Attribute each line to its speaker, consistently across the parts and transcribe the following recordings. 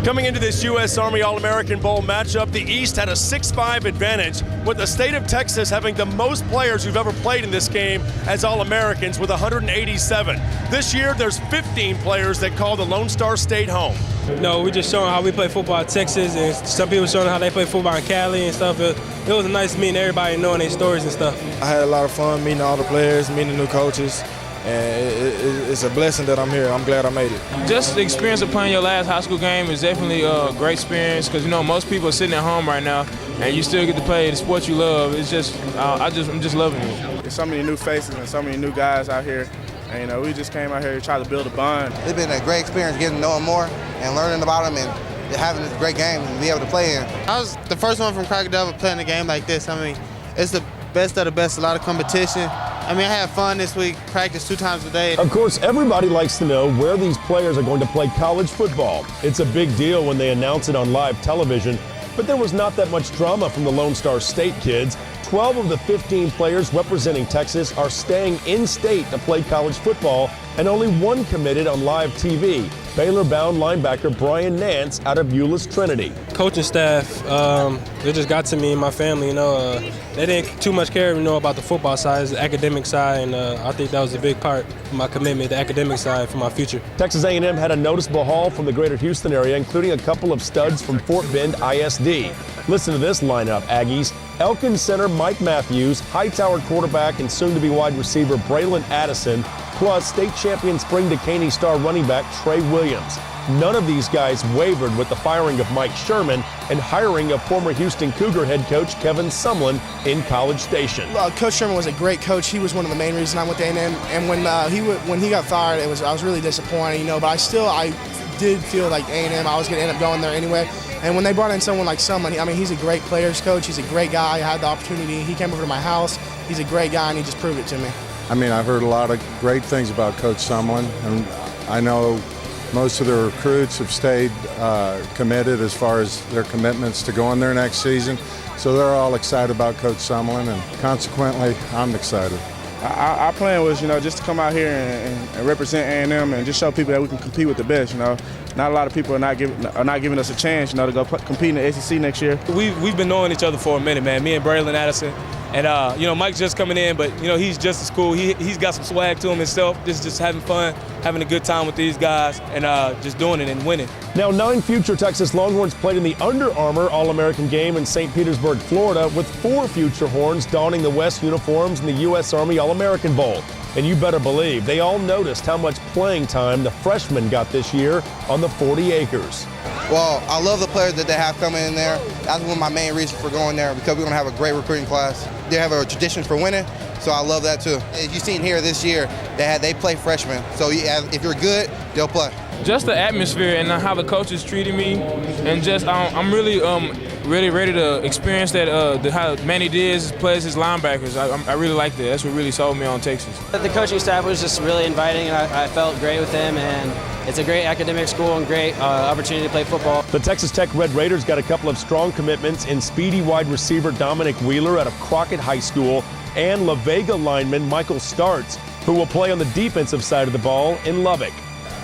Speaker 1: Coming into this U.S. Army All-American Bowl matchup, the East had a 6-5 advantage, with the state of Texas having the most players who've ever played in this game as All-Americans with 187. This year, there's 15 players that call the Lone Star State home.
Speaker 2: No, we're just showing how we play football in Texas, and some people showing how they play football in Cali and stuff. It was nice meeting everybody, knowing their stories and stuff.
Speaker 3: I had a lot of fun meeting all the players, meeting the new coaches. And it's a blessing that I'm here. I'm glad I made it.
Speaker 4: Just the experience of playing your last high school game is definitely a great experience because, you know, most people are sitting at home right now and you still get to play the sport you love. It's just, I'm just loving it.
Speaker 5: There's so many new faces and so many new guys out here. And, you know, we just came out here to try to build a bond.
Speaker 6: It's been a great experience getting to know them more and learning about them and having this great game and be able to play in.
Speaker 7: I was the first one from Cracker Devil playing a game like this. I mean, it's the best of the best, a lot of competition. I mean, I had fun this week, practiced 2 times a day.
Speaker 8: Of course, everybody likes to know where these players are going to play college football. It's a big deal when they announce it on live television, but there was not that much drama from the Lone Star State kids. 12 of the 15 players representing Texas are staying in state to play college football, and only one committed on live TV. Baylor-bound linebacker Brian Nance out of Euless Trinity.
Speaker 2: Coaching staff, they just got to me and my family, you know. They didn't too much care, you know, about the football side, the academic side, and I think that was a big part of my commitment, the academic side for my future.
Speaker 8: Texas A&M had a noticeable haul from the greater Houston area, including a couple of studs from Fort Bend ISD. Listen to this lineup, Aggies. Elkins center Mike Matthews, Hightower quarterback and soon-to-be wide receiver Braylon Addison, plus state champion Spring Decaney star running back Trey Williams. None of these guys wavered with the firing of Mike Sherman and hiring of former Houston Cougar head coach Kevin Sumlin in College Station.
Speaker 9: Coach Sherman was a great coach. He was one of the main reasons I went to A&M. And when he got fired, I was really disappointed, you know. But I did feel like A&M, I was going to end up going there anyway. And when they brought in someone like Sumlin, I mean, he's a great players coach. He's a great guy. I had the opportunity. He came over to my house. He's a great guy, and he just proved it to me.
Speaker 10: I mean, I've heard a lot of great things about Coach Sumlin, and I know most of the recruits have stayed committed as far as their commitments to going there next season. So they're all excited about Coach Sumlin, and consequently, I'm excited.
Speaker 5: Our plan was, you know, just to come out here and represent A&M and just show people that we can compete with the best, you know. Not a lot of people are not giving us a chance, you know, to go compete in the SEC next year.
Speaker 2: We've been knowing each other for a minute, man. Me and Braylon Addison. And, you know, Mike's just coming in, but, you know, he's just as cool. He's got some swag to him himself, just having fun, having a good time with these guys, and just doing it and winning.
Speaker 8: Now, 9 future Texas Longhorns played in the Under Armour All-American game in St. Petersburg, Florida, with 4 future Horns donning the West uniforms in the U.S. Army All-American Bowl. And you better believe they all noticed how much playing time the freshmen got this year on the 40 acres.
Speaker 6: Well, I love the players that they have coming in there. That's one of my main reasons for going there, because we're going to have a great recruiting class. They have a tradition for winning, so I love that too. As you've seen here this year, they play freshmen. So if you're good, they'll play.
Speaker 4: Just the atmosphere and how the coaches treated me, and just I'm really ready to experience that how Manny Diaz plays his linebackers. I really like that. That's what really sold me on Texas.
Speaker 11: The coaching staff was just really inviting, and I felt great with them, and it's a great academic school and great opportunity to play football.
Speaker 8: The Texas Tech Red Raiders got a couple of strong commitments in speedy wide receiver Dominic Wheeler out of Crockett High School and La Vega lineman Michael Starts, who will play on the defensive side of the ball in Lubbock.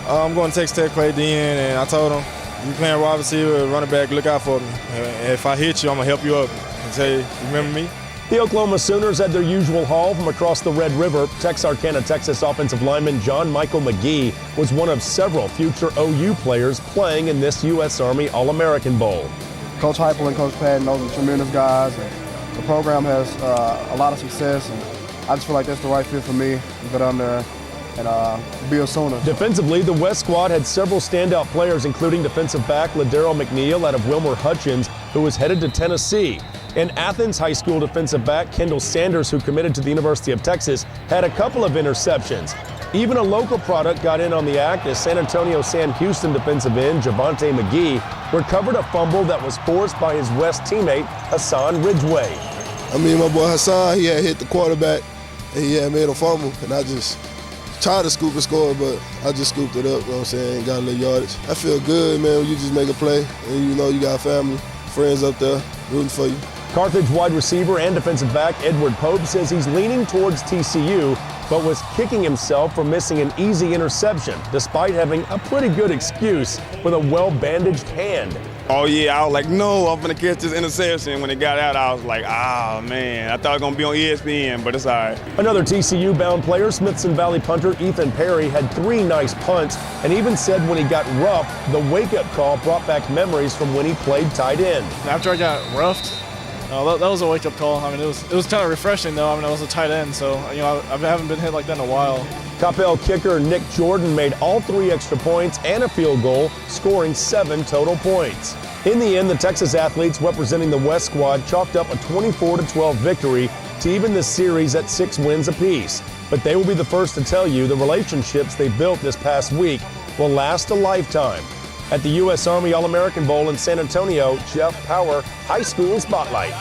Speaker 3: I'm going to Texas Tech, play DN, and I told them, you playing wide receiver, running back, look out for me. And if I hit you, I'm going to help you up and say, remember me?
Speaker 8: The Oklahoma Sooners had their usual haul from across the Red River. Texarkana, Texas offensive lineman John Michael McGee was one of several future OU players playing in this U.S. Army All-American Bowl.
Speaker 12: Coach Heupel and Coach Patton, those are tremendous guys. And the program has a lot of success, and I just feel like that's the right fit for me to get on there and be a Sooner.
Speaker 8: Defensively, the West squad had several standout players, including defensive back Ladero McNeil out of Wilmer Hutchins, who was headed to Tennessee. And Athens High School defensive back Kendall Sanders, who committed to the University of Texas, had a couple of interceptions. Even a local product got in on the act as San Antonio Sam Houston defensive end Javante McGee recovered a fumble that was forced by his West teammate Hassan Ridgeway.
Speaker 13: I mean, my boy Hassan, he had hit the quarterback and he had made a fumble, and I just tried to scoop and score, but I just scooped it up, you know what I'm saying, got a little yardage. I feel good, man, when you just make a play and you know you got family, friends up there rooting for you.
Speaker 8: Carthage wide receiver and defensive back Edward Pope says he's leaning towards TCU, but was kicking himself for missing an easy interception, despite having a pretty good excuse with a well-bandaged hand.
Speaker 14: Oh yeah, I was like, no, I'm gonna catch this interception. When it got out, I was like, oh man, I thought it was gonna be on ESPN, but it's all right.
Speaker 8: Another TCU-bound player, Smithson Valley punter Ethan Perry, had 3 nice punts and even said when he got roughed, the wake-up call brought back memories from when he played tight end.
Speaker 15: After I got roughed, that was a wake-up call. I mean, it was kind of refreshing though. I mean, I was a tight end, so I haven't been hit like that in a while.
Speaker 8: Coppell kicker Nick Jordan made all 3 extra points and a field goal, scoring 7 total points. In the end, the Texas athletes representing the West squad chalked up a 24-12 victory to even the series at 6 wins apiece. But they will be the first to tell you the relationships they built this past week will last a lifetime. At the U.S. Army All-American Bowl in San Antonio, Jeff Power, High School Spotlight.